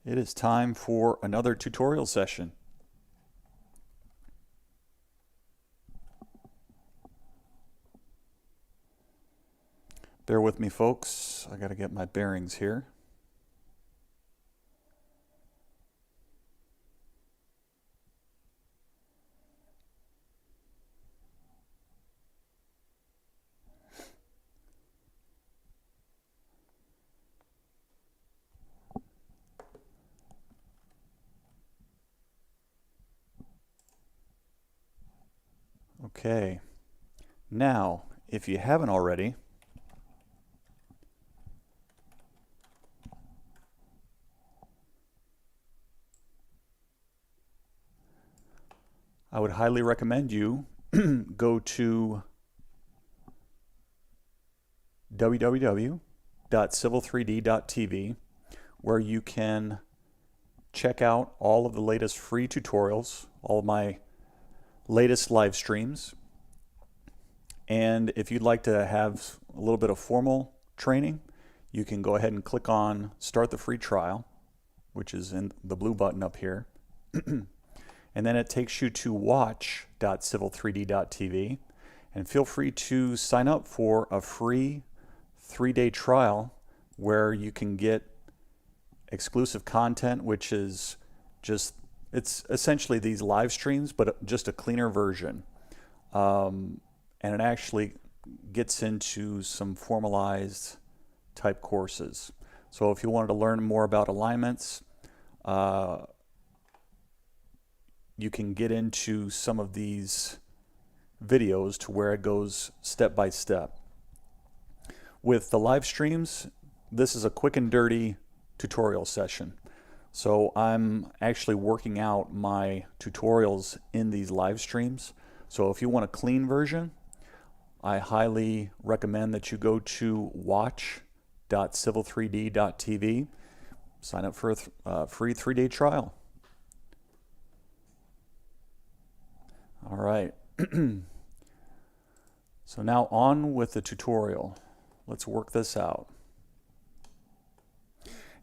It is time for another tutorial session. Bear with me, folks. I got to get my bearings here. Okay. Now, if you haven't already, I would highly recommend you go to www.civil3d.tv, where you can check out all of the latest free tutorials, all of my latest live streams. And if you'd like to have a little bit of formal training, you can go ahead and click on Start the Free Trial, which is in the blue button up here. And then it takes you to watch.civil3d.tv. And feel free to sign up for a free 3-day trial where you can get exclusive content, which is just, it's essentially these live streams, but just a cleaner version. And it actually gets into some formalized type courses. So if you wanted to learn more about alignments, you can get into some of these videos to where it goes step by step. With the live streams, this is a quick and dirty tutorial session. So I'm actually working out my tutorials in these live streams. So if you want a clean version, I highly recommend that you go to watch.civil3d.tv, sign up for a free 3-day trial. All right. So now on with the tutorial. Let's work this out.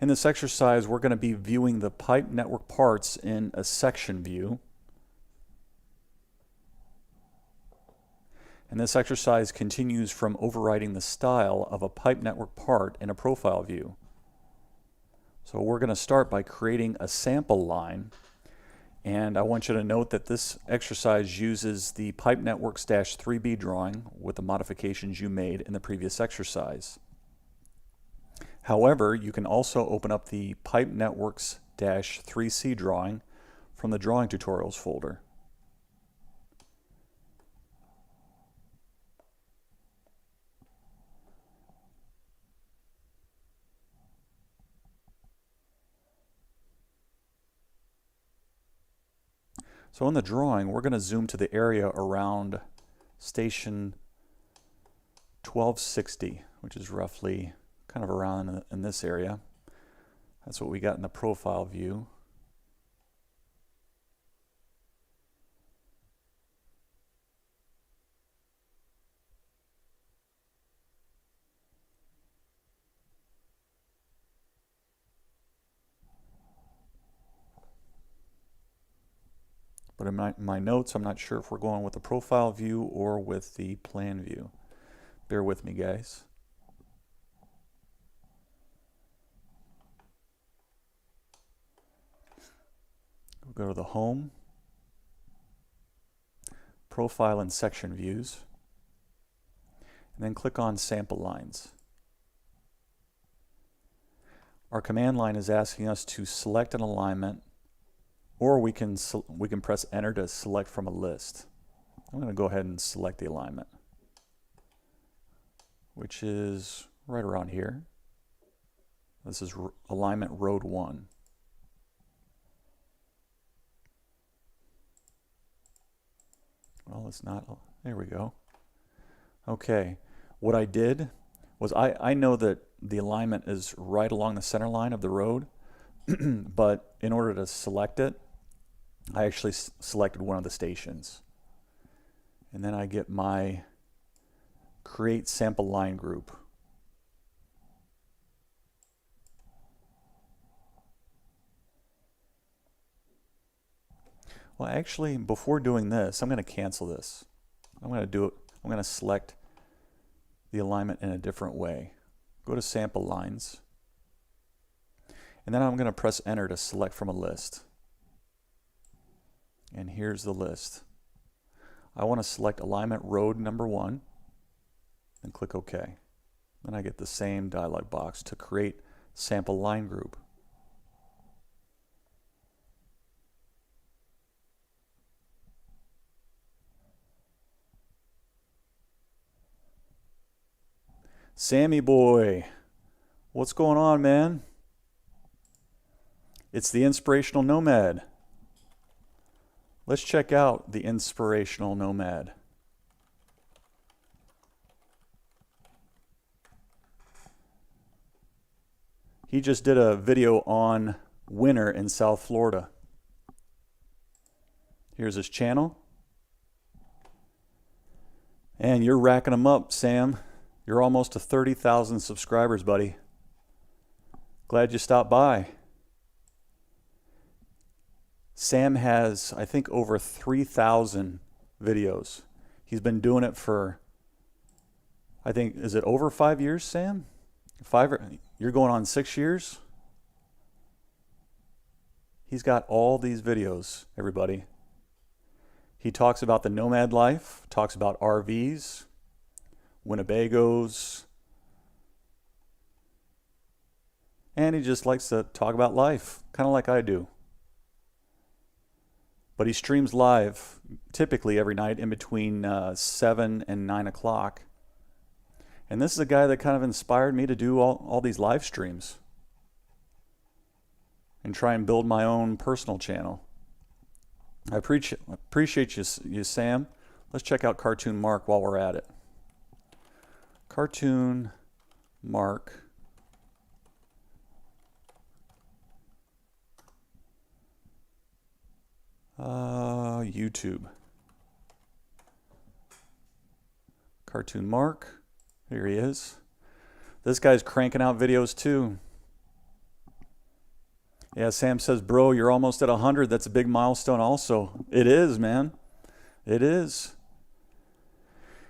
In this exercise, we're going to be viewing the pipe network parts in a section view. And this exercise continues from overriding the style of a pipe network part in a profile view. So we're going to start by creating a sample line. And I want you to note that this exercise uses the pipe networks-3B drawing with the modifications you made in the previous exercise. However, you can also open up the pipe networks-3C drawing from the drawing tutorials folder. So in the drawing, we're going to zoom to the area around station 1260, which is roughly kind of around in this area. That's what we got in the profile view. But in my notes, I'm not sure if we're going with the profile view or with the plan view. Bear with me, guys. We'll go to the Home, Profile and Section Views, and then click on Sample Lines. Our command line is asking us to select an alignment, or we can press Enter to select from a list. I'm going to go ahead and select the alignment, which is right around here. This is alignment Road 1. Well, it's not. There we go. Okay. What I did was I know that the alignment is right along the center line of the road, but in order to select it, I actually selected one of the stations. And then I get my Create Sample Line group. Well, actually, before doing this, I'm going to cancel this. I'm going to select the alignment in a different way. Go to sample lines. And then I'm going to press enter to select from a list. And here's the list. I want to select alignment road number 1 and click OK. Then I get the same dialog box to create sample line group. Sammy boy, what's going on, man? It's the Inspirational Nomad. Let's check out the Inspirational Nomad. He just did a video on winter in South Florida. Here's his channel. And you're racking them up, Sam. You're almost to 30,000 subscribers, buddy. Glad you stopped by. Sam has, I think, over 3,000 videos. He's been doing it for, I think, is it over 5 years, Sam? You're going on 6 years? He's got all these videos, everybody. He talks about the nomad life, talks about RVs, Winnebagos, and he just likes to talk about life, kind of like I do. But he streams live typically every night in between 7 and 9 o'clock. And this is a guy that kind of inspired me to do all these live streams and try and build my own personal channel. I appreciate you, Sam. Let's check out Cartoon Mark while we're at it. Cartoon Mark. YouTube. Cartoon Mark. Here he is. This guy's cranking out videos too. Yeah, Sam says, bro, you're almost at 100. That's a big milestone also. It is, man. It is.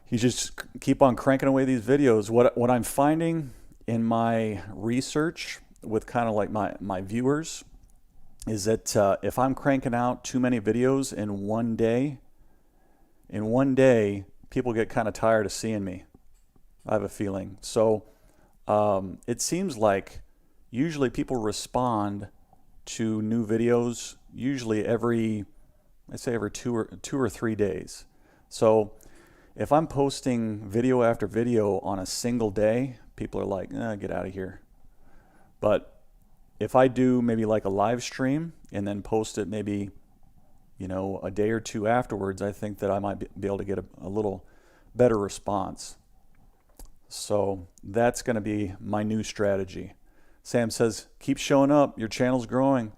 You just keep on cranking away these videos. What I'm finding in my research with kind of like my viewers is that if I'm cranking out too many videos in one day, people get kind of tired of seeing me. I have a feeling. So it seems like usually people respond to new videos usually every 2 or 3 days. So if I'm posting video after video on a single day, people are like, get out of here. But if I do maybe like a live stream and then post it maybe, a day or two afterwards, I think that I might be able to get a little better response. So that's going to be my new strategy. Sam says, keep showing up. Your channel's growing.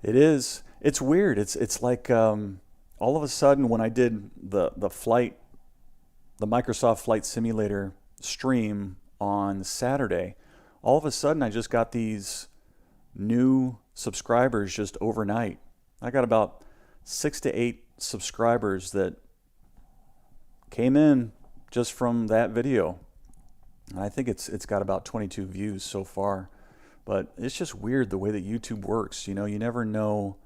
It is. It's weird. It's like all of a sudden when I did the Microsoft Flight Simulator stream on Saturday, all of a sudden I just got these new subscribers just overnight. I got about 6 to 8 subscribers that came in just from that video. And I think it's got about 22 views so far. But it's just weird the way that YouTube works. You never know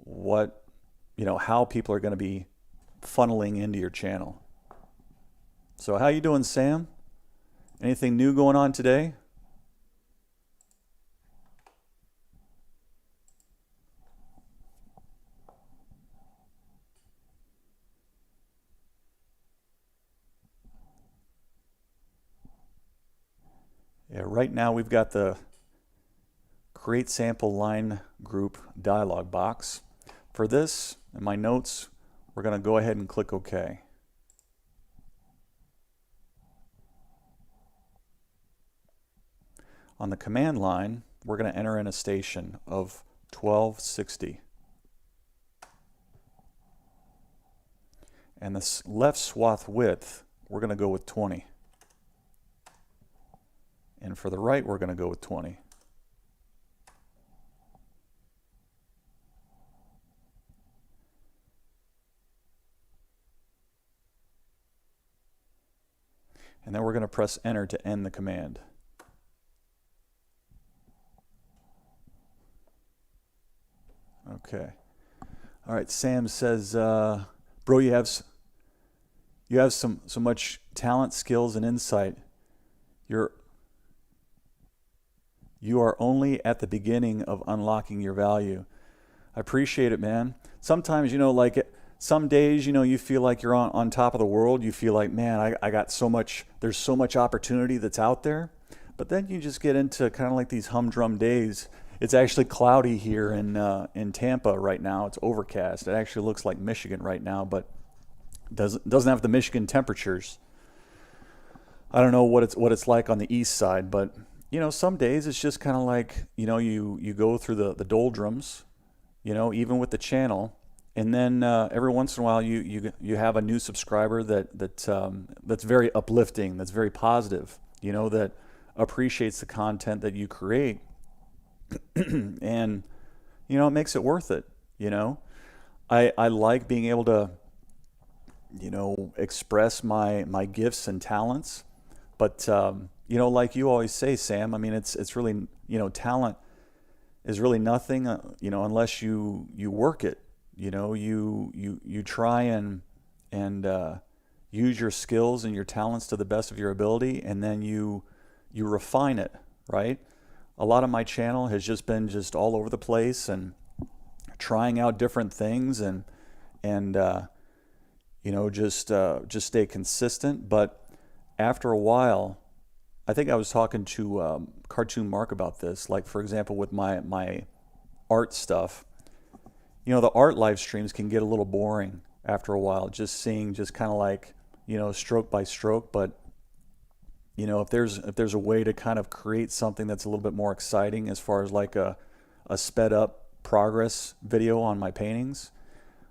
how people are going to be funneling into your channel. So how you doing, Sam? Anything new going on today? Yeah, right now we've got the Create Sample Line Group dialog box. For this, in my notes, we're going to go ahead and click OK. On the command line, we're going to enter in a station of 1260. And this left swath width, we're going to go with 20. And for the right, we're going to go with 20. And then we're going to press enter to end the command. Okay. All right. Sam says, bro, you have so much talent, skills, and insight. You are only at the beginning of unlocking your value. I appreciate it, man. Sometimes, like some days, you feel like you're on top of the world. You feel like, man, I got so much, there's so much opportunity that's out there. But then you just get into kind of like these humdrum days. It's actually cloudy here in Tampa right now. It's overcast. It actually looks like Michigan right now, but doesn't have the Michigan temperatures. I don't know what it's like on the east side, but some days it's just kind of like you go through the doldrums, even with the channel, and then every once in a while you have a new subscriber that's very uplifting, that's very positive, that appreciates the content that you create. And it makes it worth it. I like being able to express my gifts and talents, but like you always say, Sam, I mean it's really, talent is really nothing unless you work it. You try and use your skills and your talents to the best of your ability, and then you refine it, right? A lot of my channel has just been all over the place and trying out different things and just stay consistent. But after a while, I think I was talking to Cartoon Mark about this. Like, for example, with my art stuff, the art live streams can get a little boring after a while, just seeing kind of like, stroke by stroke. But if there's a way to kind of create something that's a little bit more exciting, as far as like a sped up progress video on my paintings,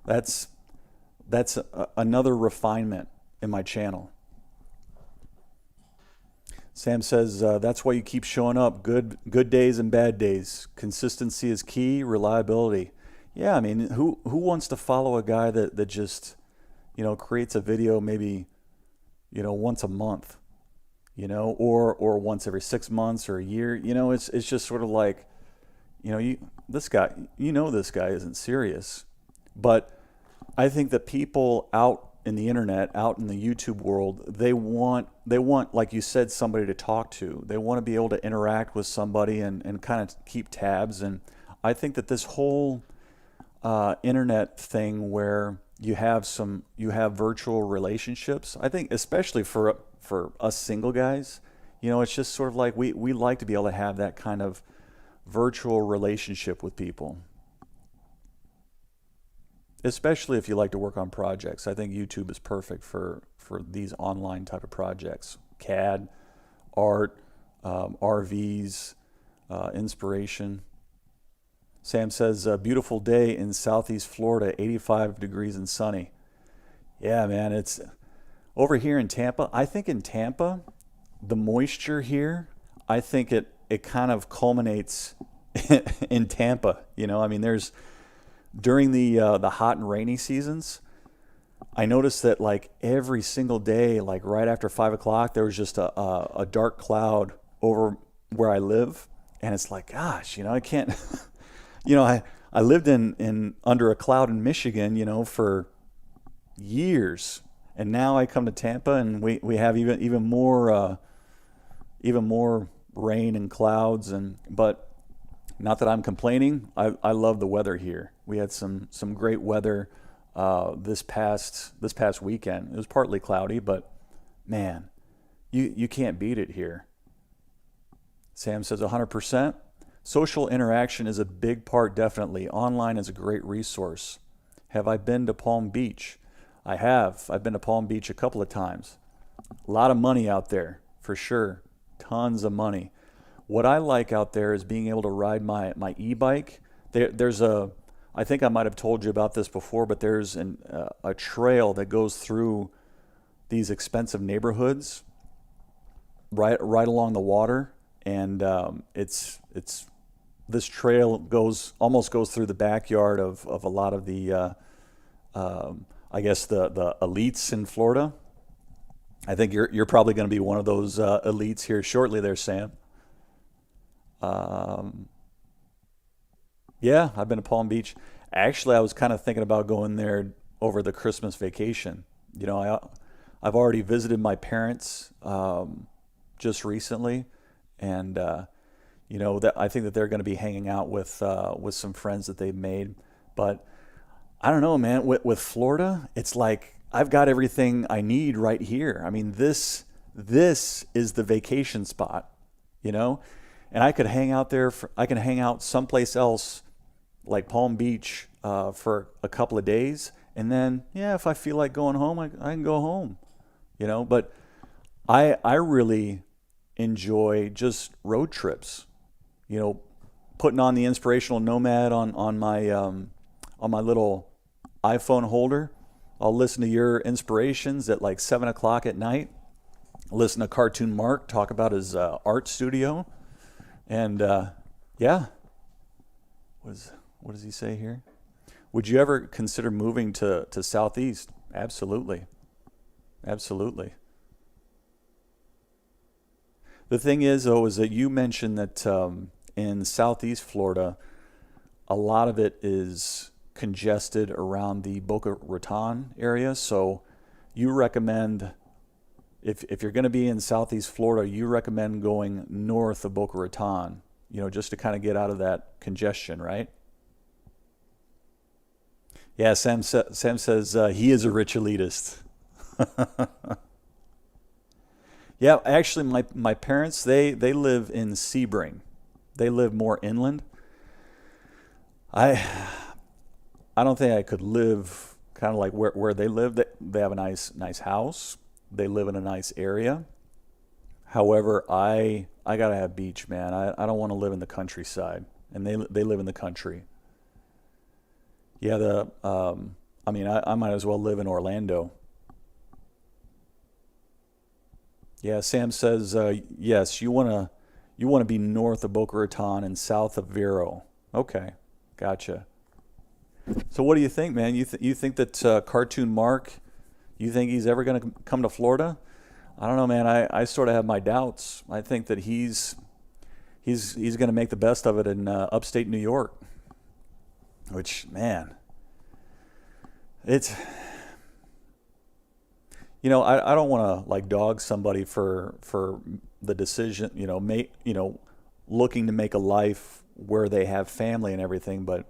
that's another refinement in my channel. Sam says, that's why you keep showing up. Good days and bad days. Consistency is key. Reliability. Yeah, I mean, who wants to follow a guy that just creates a video maybe once a month, or once every 6 months or a year? It's just sort of like, this guy isn't serious. But I think that people out in the internet, out in the YouTube world, they want, like you said, somebody to talk to. They want to be able to interact with somebody and kind of keep tabs. And I think that this whole internet thing where you have virtual relationships, I think especially for us single guys, it's just sort of like we like to be able to have that kind of virtual relationship with people. Especially if you like to work on projects. I think YouTube is perfect for these online type of projects. CAD, art, RVs, inspiration. Sam says, a beautiful day in southeast Florida, 85 degrees and sunny. Yeah, man, it's over here in Tampa. I think in Tampa, the moisture here, I think it kind of culminates in Tampa. I mean, during the hot and rainy seasons, I noticed that like every single day, like right after 5 o'clock, there was just a dark cloud over where I live. And it's like, gosh, I can't, I lived in under a cloud in Michigan, for years. And now I come to Tampa and we have even more rain and clouds. But not that I'm complaining. I love the weather here. We had some great weather this past weekend. It was partly cloudy, but man, you can't beat it here. Sam says 100%. Social interaction is a big part, definitely. Online is a great resource. Have I been to Palm Beach? I have. I've been to Palm Beach a couple of times. A lot of money out there, for sure. Tons of money. What I like out there is being able to ride my e-bike. I think I might have told you about this before, but there's a trail that goes through these expensive neighborhoods right along the water, and this trail almost goes through the backyard of a lot of the I guess the elites in Florida. I think you're probably going to be one of those elites here shortly there, Sam. Um, yeah, I've been to Palm Beach. Actually, I was kind of thinking about going there over the Christmas vacation. You know, I've already visited my parents just recently, and that I think that they're going to be hanging out with some friends that they've made. But I don't know, man. With Florida, it's like I've got everything I need right here. I mean, this is the vacation spot, you know, and I could hang out there. I can hang out someplace else, like Palm Beach, for a couple of days, and then yeah, if I feel like going home, I can go home, you know. But I really enjoy just road trips, you know, putting on the Inspirational Nomad on my little iPhone holder. I'll listen to your inspirations at like 7 o'clock at night. Listen to Cartoon Mark talk about his art studio, and yeah, what does he say here? Would you ever consider moving to Southeast? Absolutely, absolutely. The thing is, though, is that you mentioned that in Southeast Florida, a lot of it is congested around the Boca Raton area. So you recommend, if you're going to be in Southeast Florida, you recommend going north of Boca Raton, you know, just to kind of get out of that congestion, right? Yeah, Sam says he is a rich elitist. Yeah, actually, my parents, they live in Sebring. They live more inland. I I don't think I could live kind of like where they live. They have a nice house. They live in a nice area. However, I gotta have beach, man. I don't want to live in the countryside, and they live in the country. Yeah, I mean, I might as well live in Orlando. Yeah, Sam says yes. You wanna be north of Boca Raton and south of Vero. Okay, gotcha. So what do you think, man? You think that Cartoon Mark? You think he's ever gonna come to Florida? I don't know, man. I sort of have my doubts. I think that he's gonna make the best of it in upstate New York. Which, man, it's I don't want to like dog somebody for the decision, looking to make a life where they have family and everything, but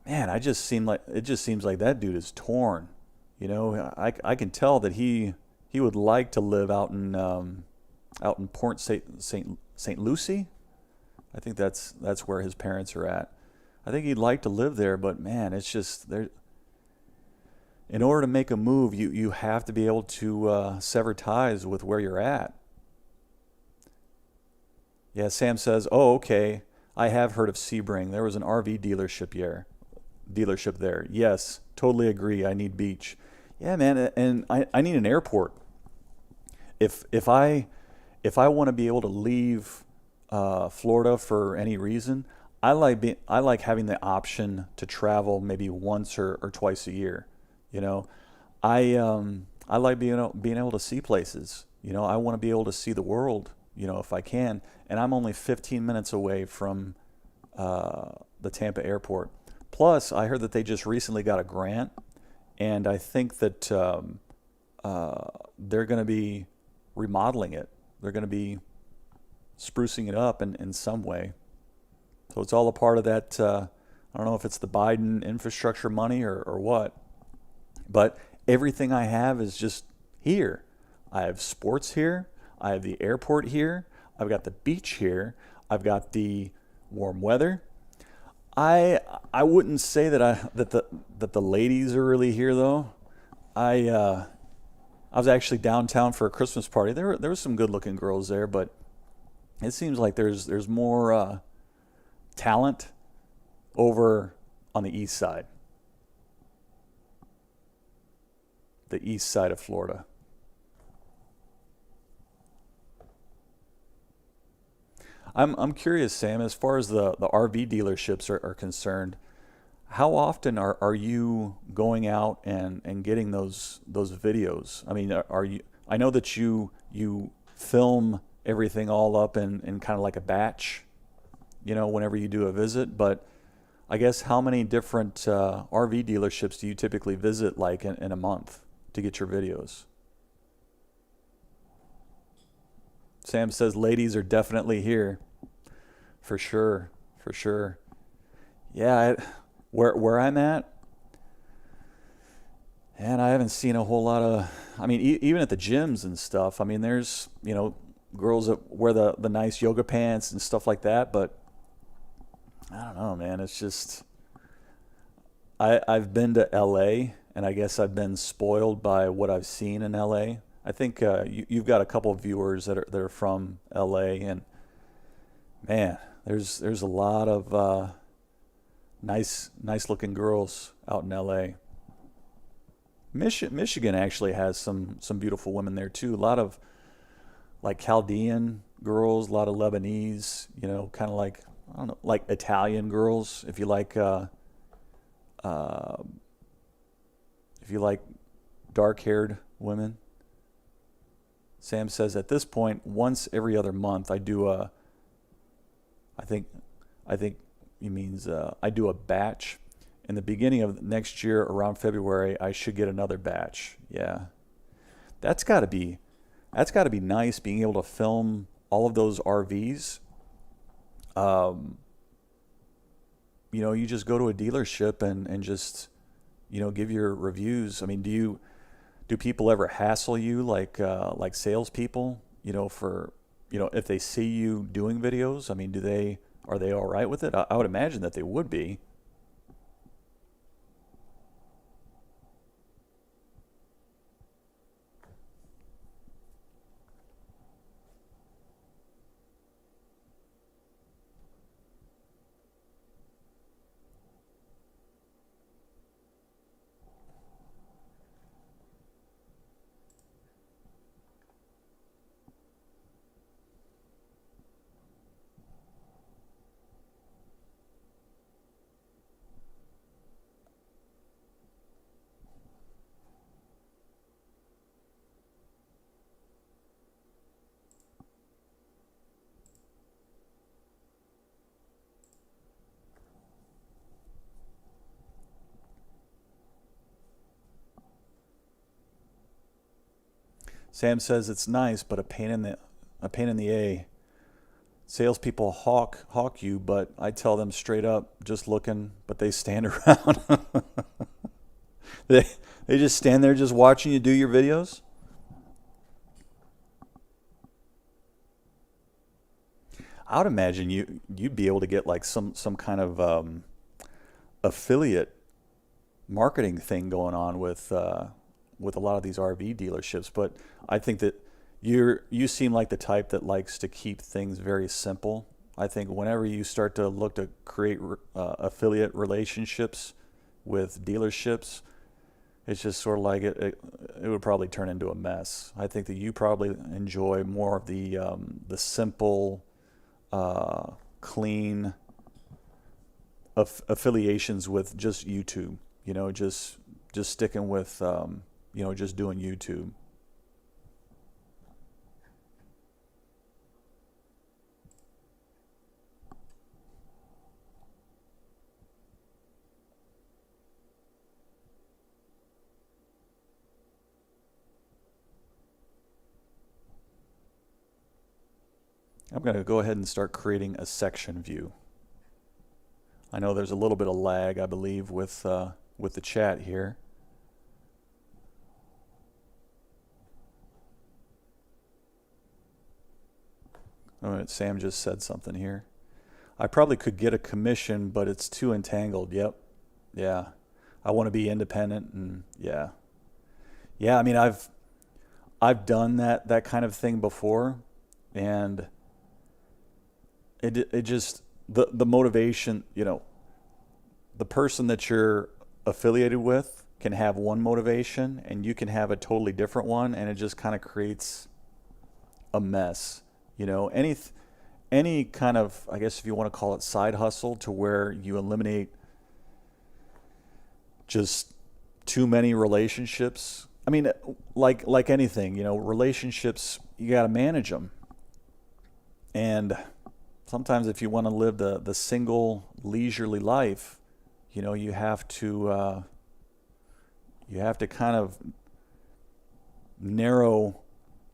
man, it just seems like that dude is torn. I can tell that he would like to live out in Port St. Lucie. I think that's where his parents are at. I think he'd like to live there, but man, it's just there. In order to make a move, you have to be able to sever ties with where you're at. Yeah, Sam says, "Oh, okay. I have heard of Sebring. There was an RV dealership there. Yes, totally agree. I need beach. Yeah, man, and I need an airport. If if I want to be able to leave Florida for any reason, I like having the option to travel maybe once or twice a year. You know, I like being able to see places. I want to be able to see the world. If I can, and I'm only 15 minutes away from the Tampa airport. Plus, I heard that they just recently got a grant, and I think that they're going to be remodeling it. They're going to be sprucing it up in some way. So it's all a part of that. I don't know if it's the Biden infrastructure money or what, but everything I have is just here. I have sports here. I have the airport here. I've got the beach here. I've got the warm weather. I wouldn't say that the ladies are really here though. I was actually downtown for a Christmas party. There were some good looking girls there, but it seems like there's more talent over on the east side of Florida. I'm curious, Sam, as far as the RV dealerships are concerned, how often are you going out and getting those videos? I mean, I know that you film everything all up in kind of like a batch, whenever you do a visit. But I guess how many different RV dealerships do you typically visit, like in a month, to get your videos? Sam says ladies are definitely here, for sure, for sure. Yeah, where I'm at, and I haven't seen a whole lot of. I mean, even at the gyms and stuff. I mean, there's girls that wear the nice yoga pants and stuff like that, but I don't know, man. It's just I've been to LA, and I guess I've been spoiled by what I've seen in LA. I think you've got a couple of viewers that are from LA, and man, there's a lot of nice looking girls out in LA. Michigan actually has some beautiful women there too. A lot of like Chaldean girls, a lot of Lebanese, kind of like, I don't know, like Italian girls. Uh, if you like dark-haired women. Sam says at this point, once every other month, I do a. I think he means I do a batch. In the beginning of next year, around February, I should get another batch. Yeah, that's got to be nice, being able to film all of those RVs. Um, you just go to a dealership and just, give your reviews. I mean, do people ever hassle you like salespeople? For if they see you doing videos, I mean, are they all right with it? I would imagine that they would be. Sam says it's nice, but a pain in the A. Salespeople hawk you, but I tell them straight up, just looking, but they stand around. they they just stand there just watching you do your videos. I would imagine you'd be able to get like some kind of affiliate marketing thing going on with a lot of these RV dealerships. But I think that you seem like the type that likes to keep things very simple. I think whenever you start to look to create affiliate relationships with dealerships, it's just sort of like it would probably turn into a mess. I think that you probably enjoy more of the simple, clean affiliations with just YouTube. Just sticking with just doing YouTube. I'm going to go ahead and start creating a section view. I know there's a little bit of lag, I believe, with the chat here. All right, Sam just said something here. I probably could get a commission, but it's too entangled. Yep. Yeah. I want to be independent, and yeah. Yeah, I mean, I've done that kind of thing before, and it just the motivation, the person that you're affiliated with can have one motivation, and you can have a totally different one, and it just kind of creates a mess. Any kind of, I guess if you want to call it, side hustle, to where you eliminate just too many relationships. I mean, like anything, relationships, you got to manage them. And sometimes if you want to live the single leisurely life, you have to kind of narrow,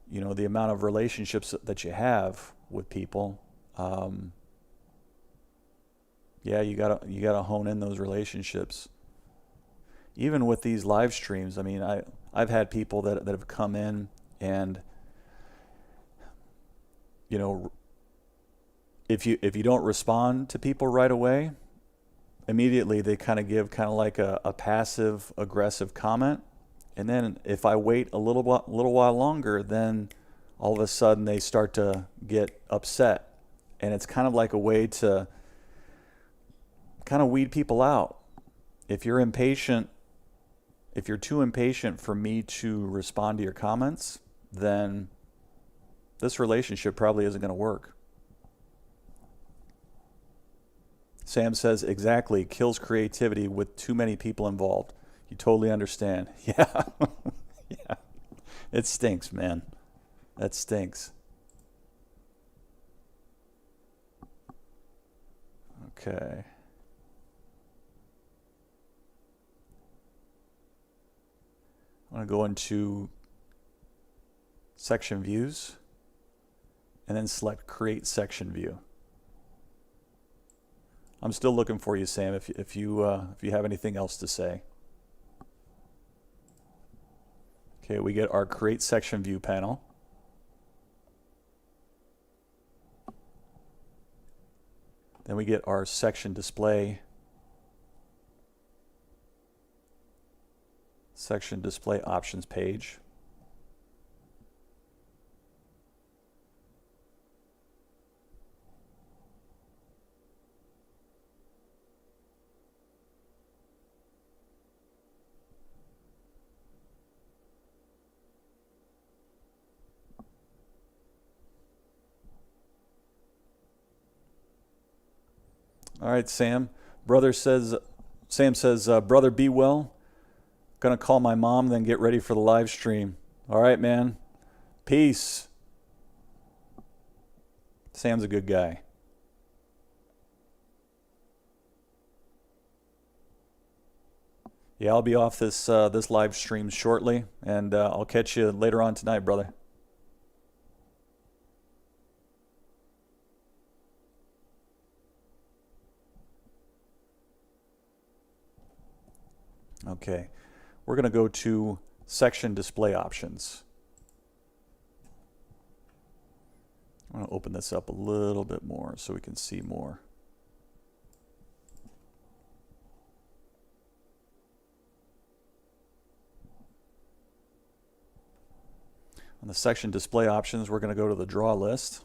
the amount of relationships that you have with people. Yeah, you gotta hone in those relationships. Even with these live streams, I mean, I've had people that have come in and, you know, if you don't respond to people right away, immediately they kind of give kind of like a passive aggressive comment. And then if I wait a little while longer, then all of a sudden they start to get upset. And it's kind of like a way to kind of weed people out. If you're impatient, if you're too impatient for me to respond to your comments, then this relationship probably isn't going to work. Sam says, exactly, kills creativity with too many people involved. You totally understand. Yeah. Yeah. It stinks, man. That stinks. Okay. I'm going to go into section views and then select create section view. I'm still looking for you, Sam, if you have anything else to say. Okay, we get our create section view panel. Then we get our section display options page. All right, Sam. Sam says, brother, be well. Gonna call my mom, then get ready for the live stream. All right, man. Peace. Sam's a good guy. Yeah, I'll be off this live stream shortly, and I'll catch you later on tonight, brother. Okay, we're going to go to section display options. I'm going to open this up a little bit more so we can see more. On the section display options, we're going to go to the draw list.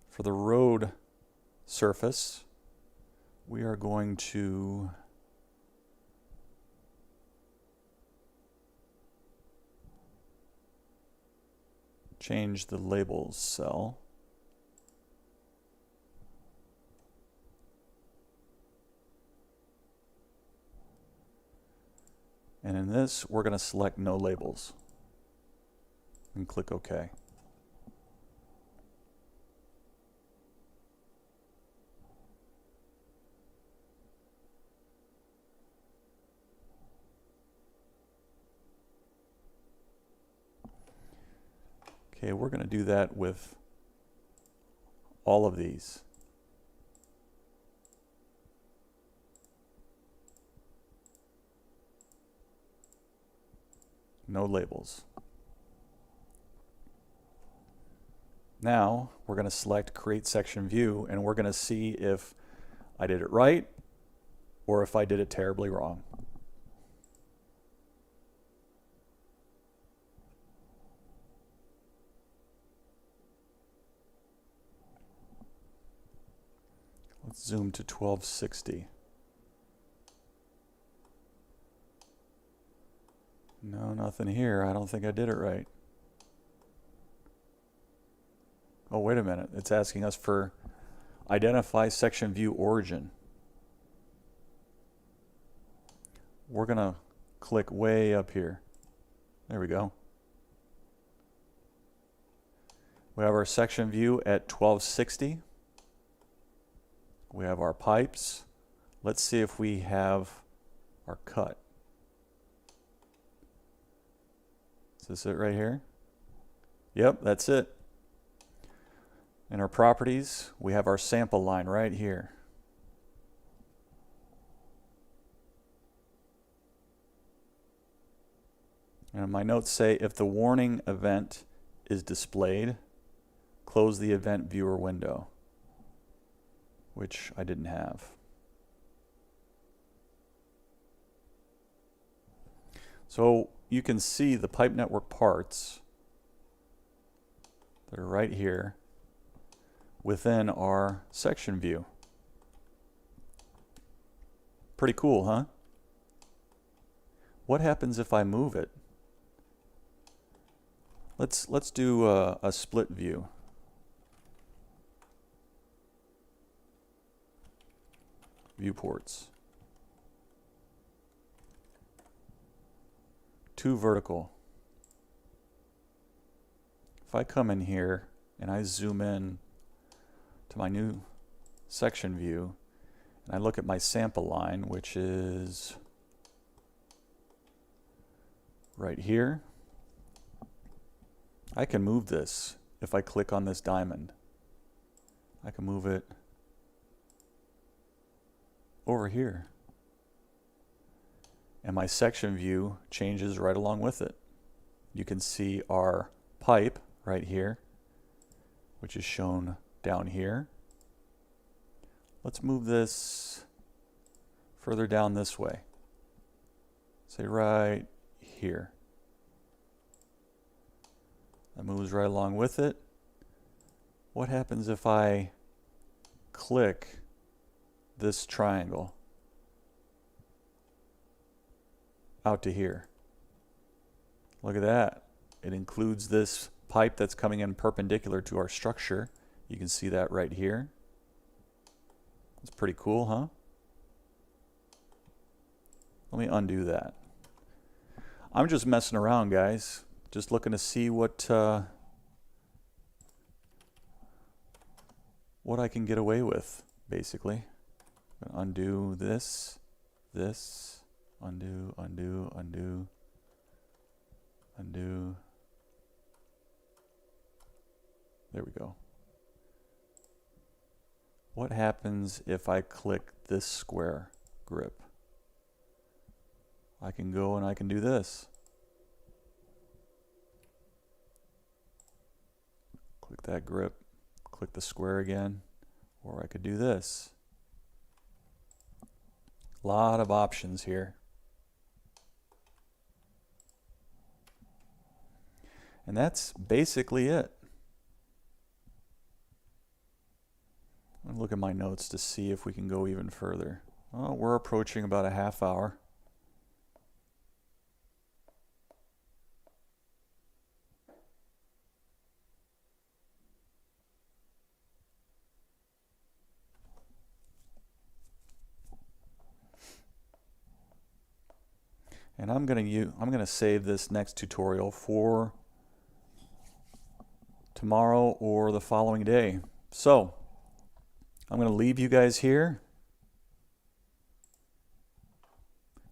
For the road surface, we are going to change the labels cell. And in this, we're going to select no labels and click OK. Okay, we're going to do that with all of these. No labels. Now we're going to select create section view, and we're going to see if I did it right or if I did it terribly wrong. Let's zoom to 1260. No, nothing here. I don't think I did it right. Oh, wait a minute. It's asking us for identify section view origin. We're going to click way up here. There we go. We have our section view at 1260. We have our pipes. Let's see if we have our cut. Is this it right here? Yep, that's it. In our properties, we have our sample line right here. And my notes say if the warning event is displayed, close the event viewer window, which I didn't have. So you can see the pipe network parts. They're right here within our section view. Pretty cool, huh? What happens if I move it? Let's do a split view. Viewports. 2 vertical. If I come in here and I zoom in to my new section view and I look at my sample line, which is right here, I can move this if I click on this diamond. I can move it over here. And my section view changes right along with it. You can see our pipe right here, which is shown down here. Let's move this further down this way. Say right here. That moves right along with it. What happens if I click this triangle out to here? Look at that. It includes this pipe that's coming in perpendicular to our structure. You can see that right here. It's pretty cool, huh? Let me undo that. I'm just messing around, guys. Just looking to see what I can get away with, basically. I'm gonna undo this, undo, undo, undo, undo. There we go. What happens if I click this square grip? I can go and I can do this. Click that grip, click the square again, or I could do this. A lot of options here. And that's basically it. I'm gonna look at my notes to see if we can go even further. Oh, we're approaching about a half hour. And I'm gonna save this next tutorial for tomorrow or the following day. So I'm going to leave you guys here.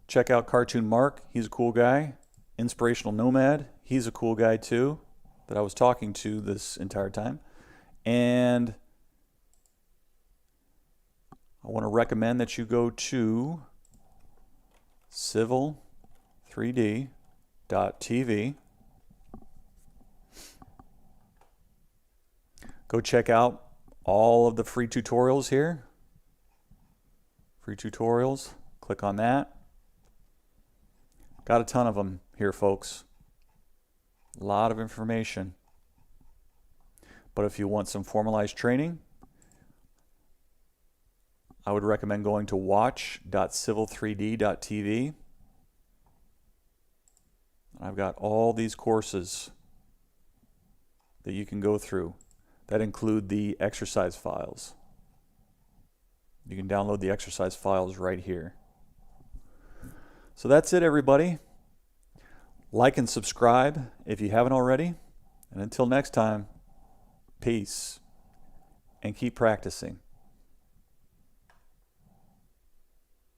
Check out Cartoon Mark. He's a cool guy. Inspirational Nomad. He's a cool guy too, that I was talking to this entire time. And I want to recommend that you go to civil3d.tv. Go check out all of the free tutorials here. Free tutorials. Click on that. Got a ton of them here, folks. A lot of information. But if you want some formalized training, I would recommend going to watch.civil3d.tv. I've got all these courses that you can go through that include the exercise files. You can download the exercise files right here. So that's it, everybody. Like and subscribe if you haven't already. And until next time, peace and keep practicing.